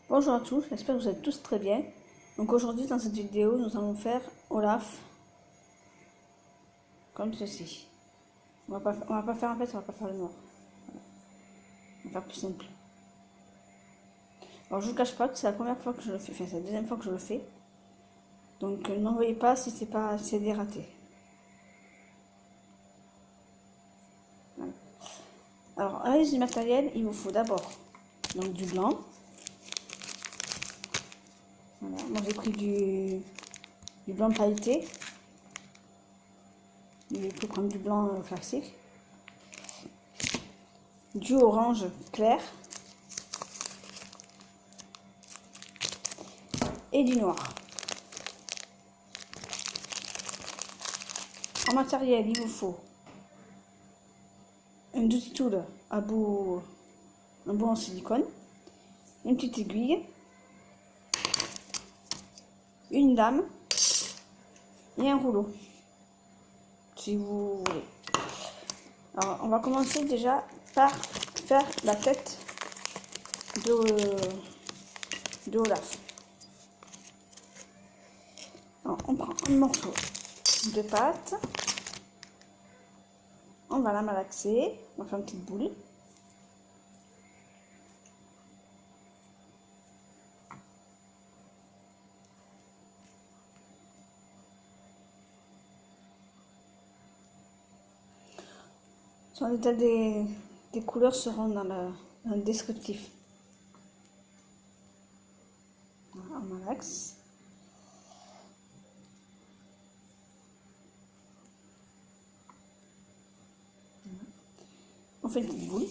Bonjour à tous, j'espère que vous êtes tous très bien. Donc aujourd'hui dans cette vidéo, nous allons faire Olaf comme ceci. On va pas faire en fait, on va pas faire le noir. On va faire plus simple. Alors je vous cache pas que c'est la première fois que je le fais, enfin c'est la deuxième fois que je le fais. Donc n'envoyez pas si c'est des ratés. Voilà. Alors à la liste du matériel, il vous faut d'abord donc du blanc. Voilà. Moi j'ai pris du blanc pailleté. Il faut prendre du blanc classique. Du orange clair. Et du noir. En matériel, il vous faut un double tool à bout, un bout en silicone, une petite aiguille, une lame et un rouleau, si vous voulez. Alors, on va commencer déjà par faire la tête de Olaf. Alors, on prend un morceau de pâte, on va la malaxer, on va faire une petite boule. Sur l'état des couleurs seront dans le descriptif. Voilà, on malaxe. On fait une petite boule.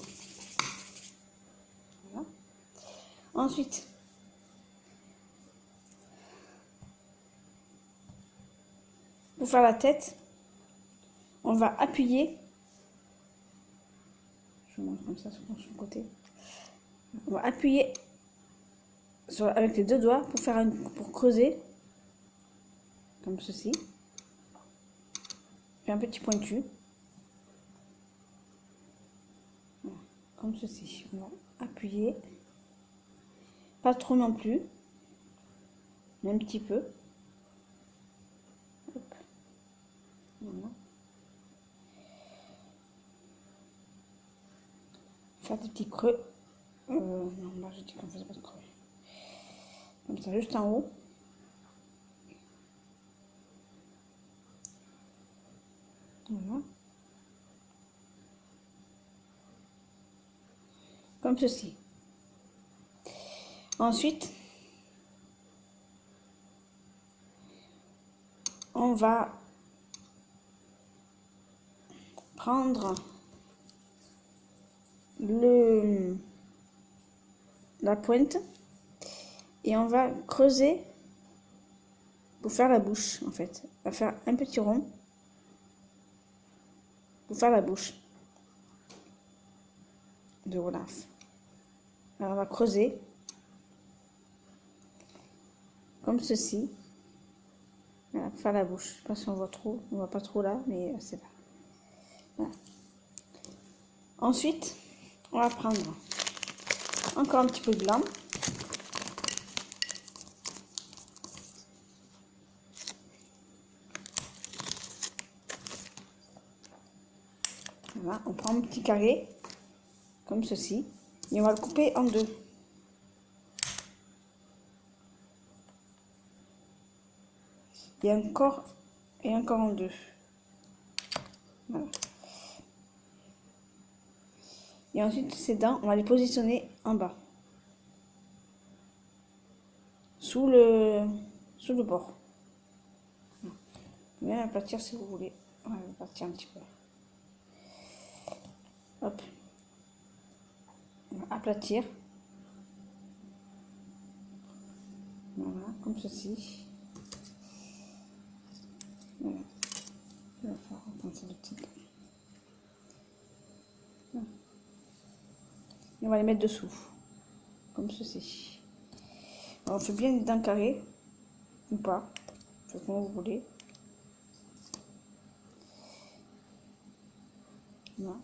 Voilà. Ensuite, pour faire la tête, on va appuyer. Je vous montre comme ça sur le côté. On va appuyer avec les deux doigts pour creuser, comme ceci. Puis un petit pointu. Voilà, comme ceci. On va appuyer. Pas trop non plus. Mais un petit peu. Hop. Voilà. Faire des petits creux. Non, là j'ai dit qu'on faisait pas de creux. Comme ça, juste en haut. Voilà. Comme ceci. Ensuite, on va prendre la pointe et on va creuser pour faire la bouche en fait. On va faire un petit rond pour faire la bouche de Olaf. Alors on va creuser comme ceci. Voilà, pour faire la bouche. Je sais pas si on voit trop, on voit pas trop là, mais c'est là. Voilà. Ensuite, on va prendre encore un petit peu de blanc. Voilà, on prend un petit carré, comme ceci, et on va le couper en deux. Et encore en deux. Voilà. Et ensuite, ces dents, on va les positionner en bas. Sous le bord. Vous pouvez même aplatir si vous voulez. On va aplatir un petit peu. Hop. On va aplatir. Voilà, comme ceci. Voilà. Je vais faire penser le petit. Voilà. Et on va les mettre dessous. Comme ceci. Alors, on fait bien les dents carrées. Ou pas. Faites comme vous voulez. Voilà.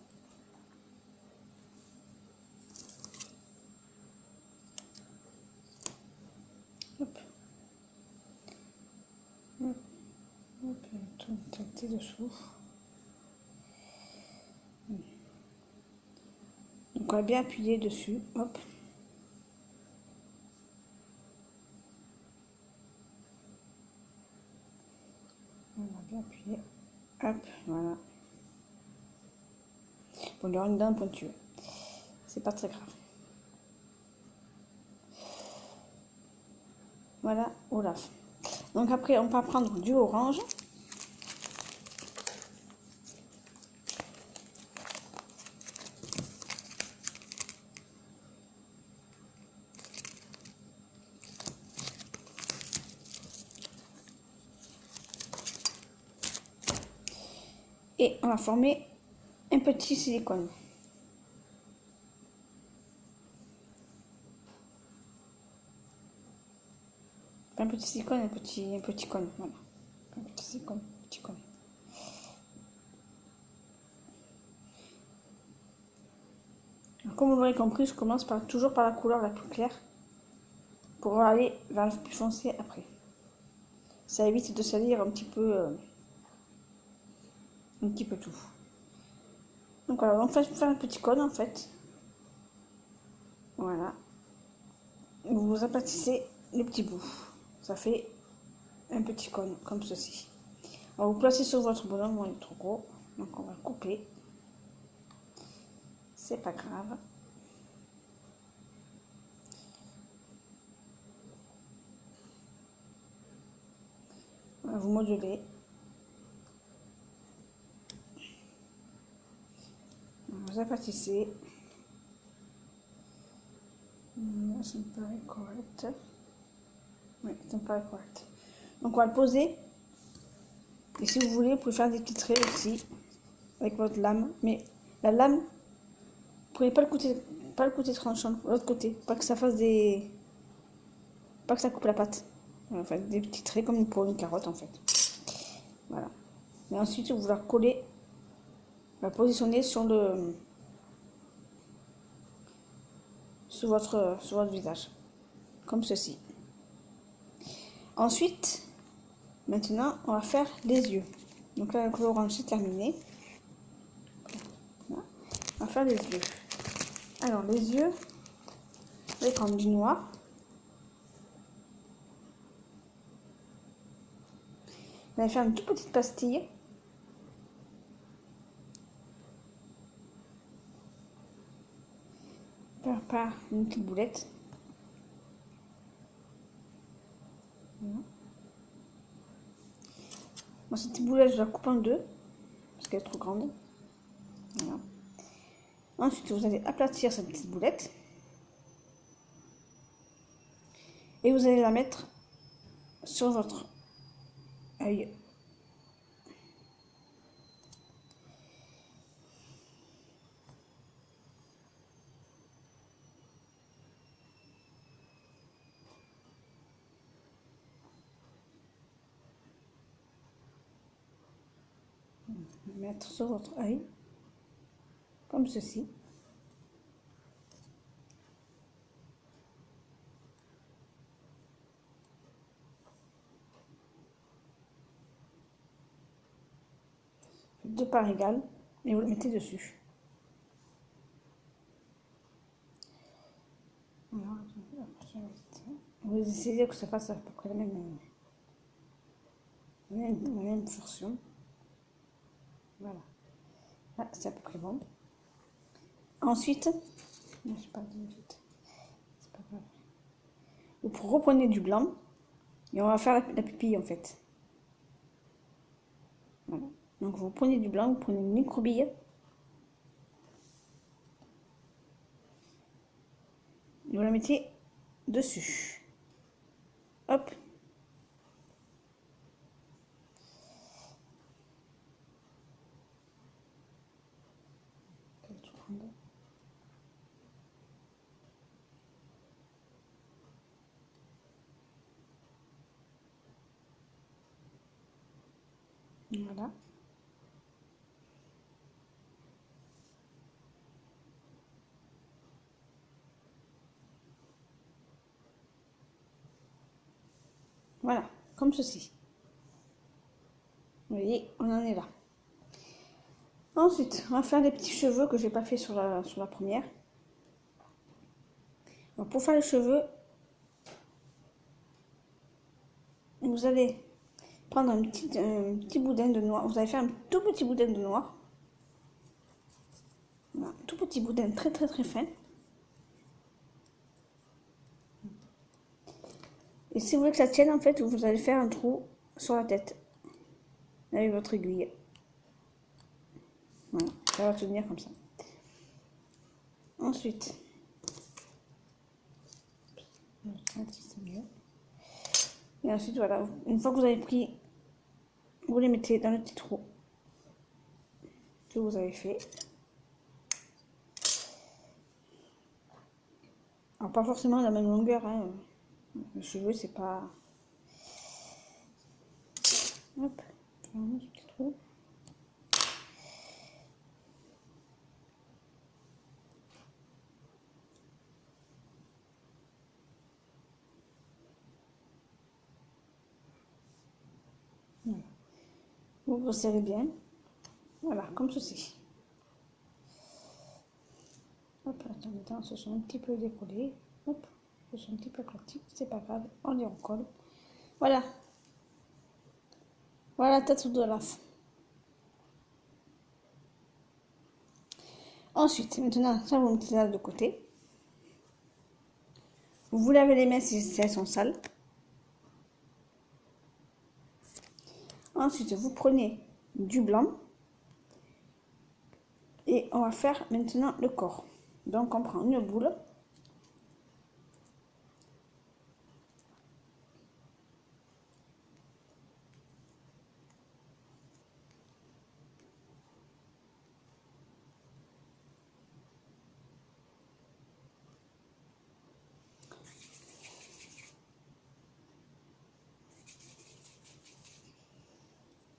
tâter dessous. Donc on va bien appuyer dessus, hop. On va bien appuyer, hop, voilà. Bon, il y aura une dent pointue, c'est pas très grave. Voilà, Olaf. Donc après, on va prendre du orange. Et on va former un petit silicone. Un petit silicone, un petit cône. Voilà. Un petit silicone, un petit cône. Alors, comme vous l'aurez compris, je commence toujours par la couleur la plus claire pour aller vers le plus foncé après. Ça évite de salir un petit peu tout. Donc voilà, on va faire un petit cône en fait. Voilà. Vous aplatissez les petits bouts. Ça fait un petit cône comme ceci. Alors vous placez sur votre bonhomme, il est trop gros. Donc on va le couper. C'est pas grave. Voilà, vous modulez. Vous aplatissez. Ça me paraît correct. Oui, ça me paraît correct. Donc on va le poser. Et si vous voulez, vous pouvez faire des petits traits aussi avec votre lame. Mais la lame, vous ne pouvez pas le côté tranchant, l'autre côté. Pas que ça fasse des... Pas que ça coupe la pâte. Enfin, des petits traits comme pour une carotte en fait. Voilà. Et ensuite, vous la collez, la positionner sur votre visage. Comme ceci. Ensuite, maintenant, on va faire les yeux. Donc là, la couleur orange, c'est terminé. Voilà. On va faire les yeux. Alors, les yeux, vous allez prendre du noir. Vous allez faire une toute petite pastille. Faire par une petite boulette. Voilà. Moi, cette petite boulette, je la coupe en deux. Parce qu'elle est trop grande. Voilà. Ensuite, vous allez aplatir cette petite boulette. Et vous allez la mettre sur votre œil. Mettre sur votre œil. Comme ceci. Deux parts égales. Et vous le mettez dessus. Alors, vous essayez que ça fasse à peu près la même fonction. Voilà. Là, c'est à peu près bon. Ensuite, non, je pas dit vite. C'est pas grave. Vous reprenez du blanc et on va faire la pupille en fait. Voilà. Donc vous prenez du blanc, vous prenez une microbille. Vous la mettez dessus. Hop. Voilà. Voilà, comme ceci. Vous voyez, on en est là. Ensuite, on va faire les petits cheveux que j'ai pas fait sur la première. Donc, pour faire les cheveux, vous allez prendre un petit boudin de noir. Vous allez faire un tout petit boudin de noir. Voilà, tout petit boudin très très très fin. Et si vous voulez que ça tienne, en fait, vous allez faire un trou sur la tête avec votre aiguille. Voilà, ça va tenir comme ça. Ensuite, et ensuite, voilà, une fois que vous avez pris, vous les mettez dans le petit trou que vous avez fait. Alors, pas forcément la même longueur, hein. Le cheveu, c'est pas... Hop, un petit trou. Voilà. Vous resserrez bien. Voilà, comme ceci. Hop, attends, ce sont un petit peu décollés. Hop, ce sont un petit peu critiques, c'est pas grave, on les recolle. Voilà. Voilà la tête de l'af. Ensuite, maintenant, ça vous mettez ça de côté. Vous lavez les mains si elles sont sales. Ensuite, vous prenez du blanc. Et on va faire maintenant le corps. Donc, on prend une boule.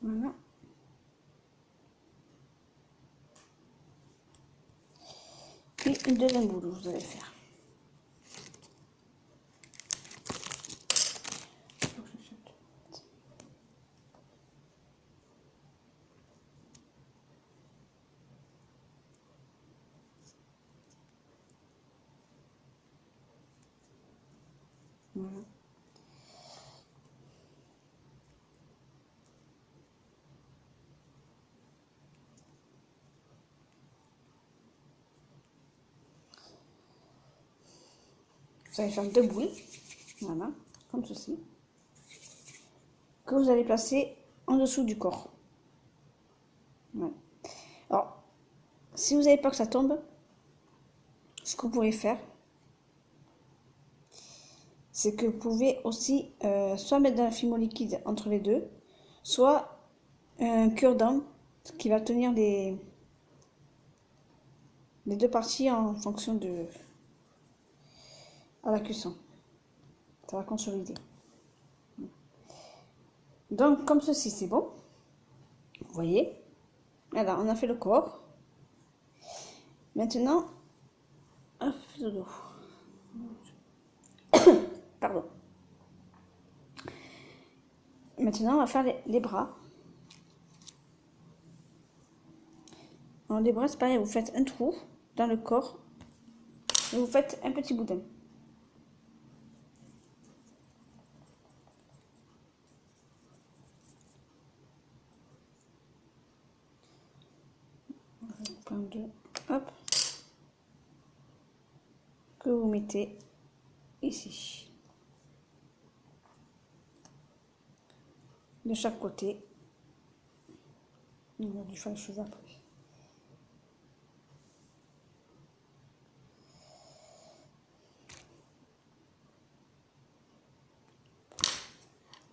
Voilà. Puis une deuxième boule, vous allez faire. Voilà. Vous allez faire deux boules, voilà, comme ceci, que vous allez placer en dessous du corps. Voilà. Alors, si vous n'avez pas que ça tombe, ce que vous pouvez faire, c'est que vous pouvez aussi soit mettre un fimo liquide entre les deux, soit un cure-dent qui va tenir les deux parties en fonction de à la cuisson. Ça va consolider. Donc, comme ceci, c'est bon. Vous voyez? Alors, on a fait le corps. Maintenant, hop, le dos. Pardon. Maintenant, on va faire les bras. Alors, les bras, c'est pareil, vous faites un trou dans le corps et vous faites un petit boudin. Hop, que vous mettez ici, de chaque côté. On a dû faire les cheveux après.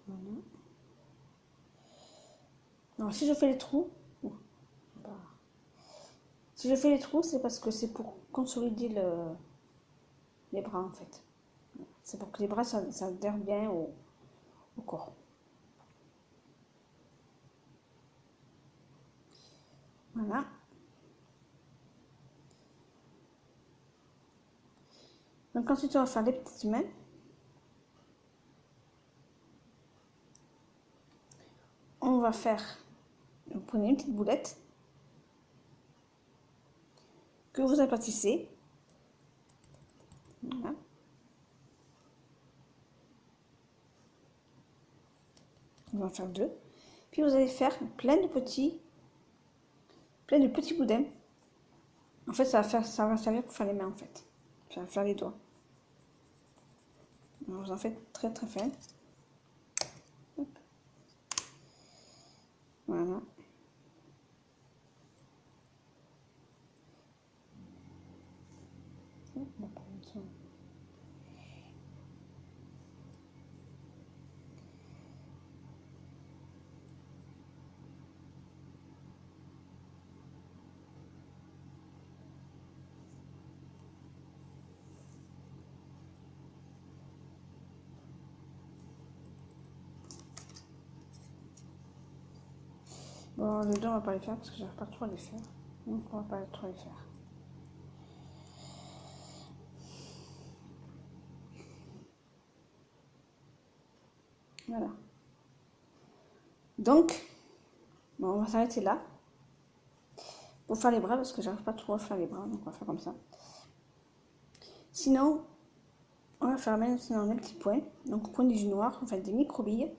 Voilà. Alors si je fais les trous, si je fais les trous, c'est parce que c'est pour consolider les bras en fait. C'est pour que les bras ça adhère bien au corps. Voilà. Donc ensuite on va faire les petites mains. On va faire Vous prenez une petite boulette que vous aplatissez. Voilà. On va en faire 2. Puis vous allez faire plein de petits boudins. En fait, ça va servir pour faire les mains en fait. Ça va faire les doigts. Alors, vous en faites très très fin. Hop. Voilà. Hop, on va prendre ça. Bon, les deux, on va pas les faire parce que j'arrive pas trop à les faire. Donc, on va pas trop les faire. Voilà. Donc, bon, on va s'arrêter là. Pour faire les bras, parce que j'arrive pas trop à faire les bras. Donc, on va faire comme ça. Sinon, on va faire maintenant les petits points. Donc, vous prenez du noir, enfin des micro-billes.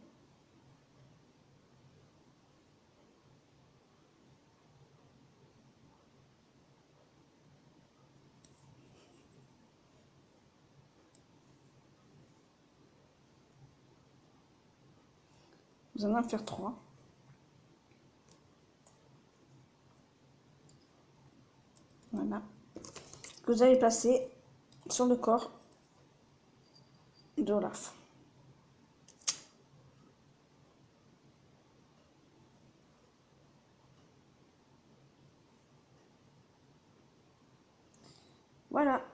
Vous allez en faire 3. Voilà. Que vous allez placer sur le corps d'Olaf. Voilà.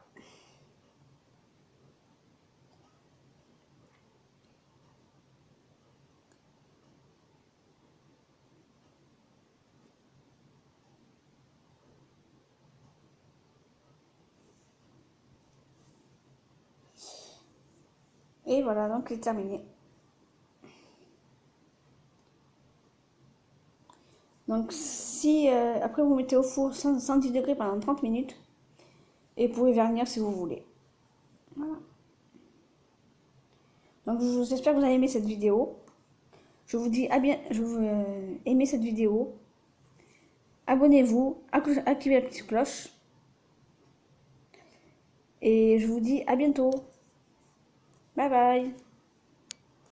Et voilà, donc c'est terminé. Donc si après vous mettez au four 110 degrés pendant 30 minutes et vous pouvez vernir si vous voulez. Voilà. Donc j'espère que vous avez aimé cette vidéo. Je vous dis à bien, je vous aimez cette vidéo. Abonnez-vous, activez la petite cloche. Et je vous dis à bientôt. Bye bye.